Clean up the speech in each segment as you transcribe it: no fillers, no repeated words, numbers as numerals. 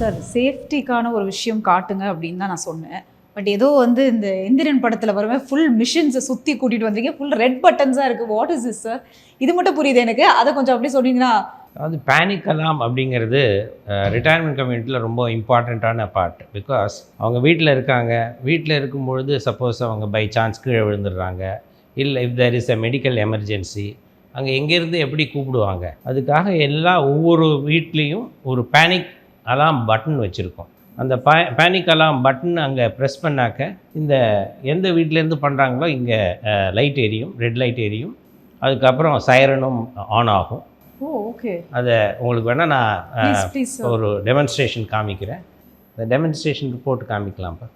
Sir சேஃப்டிக்கான ஒரு விஷயம் காட்டுங்க அப்படின்னு தான் நான் சொன்னேன். பட் ஏதோ வந்து இந்த எந்திரன் படத்தில் வரவே ஃபுல் மிஷின்ஸை சுற்றி கூட்டிகிட்டு வந்தீங்க, ஃபுல் ரெட் பட்டன்ஸாக இருக்குது. What is is sir? இது மட்டும் புரியுது எனக்கு, அதை கொஞ்சம் அப்படி சொன்னீங்கன்னா. அதாவது பேனிக் அலாம் அப்படிங்கிறது ரிட்டையர்மெண்ட் கம்யூனிட்டியில் ரொம்ப இம்பார்ட்டண்ட்டான பார்ட். பிகாஸ் அவங்க வீட்டில் இருக்காங்க, வீட்டில் இருக்கும்பொழுது சப்போஸ் அவங்க பை சான்ஸ் கீழே விழுந்துடுறாங்க, இல்லை if there is a medical emergency, அங்கே எங்கேருந்து எப்படி கூப்பிடுவாங்க? அதுக்காக ஒவ்வொரு வீட்லேயும் ஒரு பேனிக் அலாம் பட்டன் வச்சுருக்கோம். அந்த பேனிக் அலாம் பட்டன் அங்கே ப்ரெஸ் பண்ணாக்க இந்த எந்த வீட்டிலேருந்து பண்ணுறாங்களோ இங்கே லைட் எரியும், ரெட் லைட் எரியும். அதுக்கப்புறம் சைரனும் ஆன் ஆகும். ஓகே, அதை உங்களுக்கு வேணால் நான் ஒரு டெமான்ஸ்ட்ரேஷன் காமிக்கிறேன். இந்த டெமான்ஸ்ட்ரேஷன் போட்டு காமிக்கலாம்ப்பா.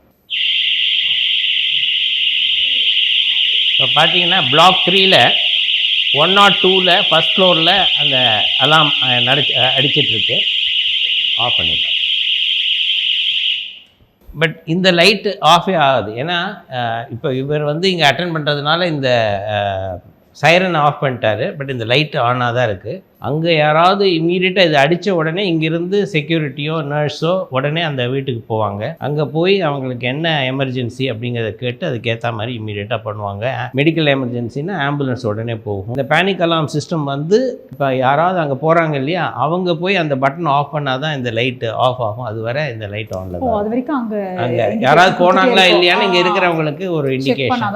இப்போ பார்த்தீங்கன்னா பிளாக் 3ல் 102ல் ஃபஸ்ட் ஃப்ளோரில் அந்த அலாம் அடிச்சிட்ருக்கு. ஆஃப் பண்ணிடலாம். பட் இந்த லைட்டு ஆஃபே ஆகாது. ஏன்னா இப்போ இவர் வந்து இங்கே அட்டென்ட் பண்ணுறதுனால இந்த சைரன் ஆஃப் பண்ணிட்டாரு. பட் இந்த லைட்டு ஆனாக தான் இருக்குது. அங்கே யாராவது இம்மீடியட்டாக இது அடித்த உடனே இங்கேருந்து செக்யூரிட்டியோ நர்ஸோ உடனே அந்த வீட்டுக்கு போவாங்க. அங்கே போய் அவங்களுக்கு என்ன எமர்ஜென்சி அப்படிங்கிறத கேட்டு அதுக்கேற்ற மாதிரி இம்மீடியட்டாக பண்ணுவாங்க. மெடிக்கல் எமர்ஜென்சின்னா ஆம்புலன்ஸ் உடனே போகும். இந்த பேனிக் அலாம் சிஸ்டம் வந்து இப்போ யாராவது அங்கே போகிறாங்க இல்லையா, அவங்க போய் அந்த பட்டன் ஆஃப் பண்ணால் தான் இந்த லைட்டு ஆஃப் ஆகும். அது வரை இந்த லைட் ஆனில் தான். அது வரைக்கும் அங்கே யாராவது போனாங்களா இல்லையான்னு இங்கே இருக்கிறவங்களுக்கு ஒரு இண்டிகேஷன்.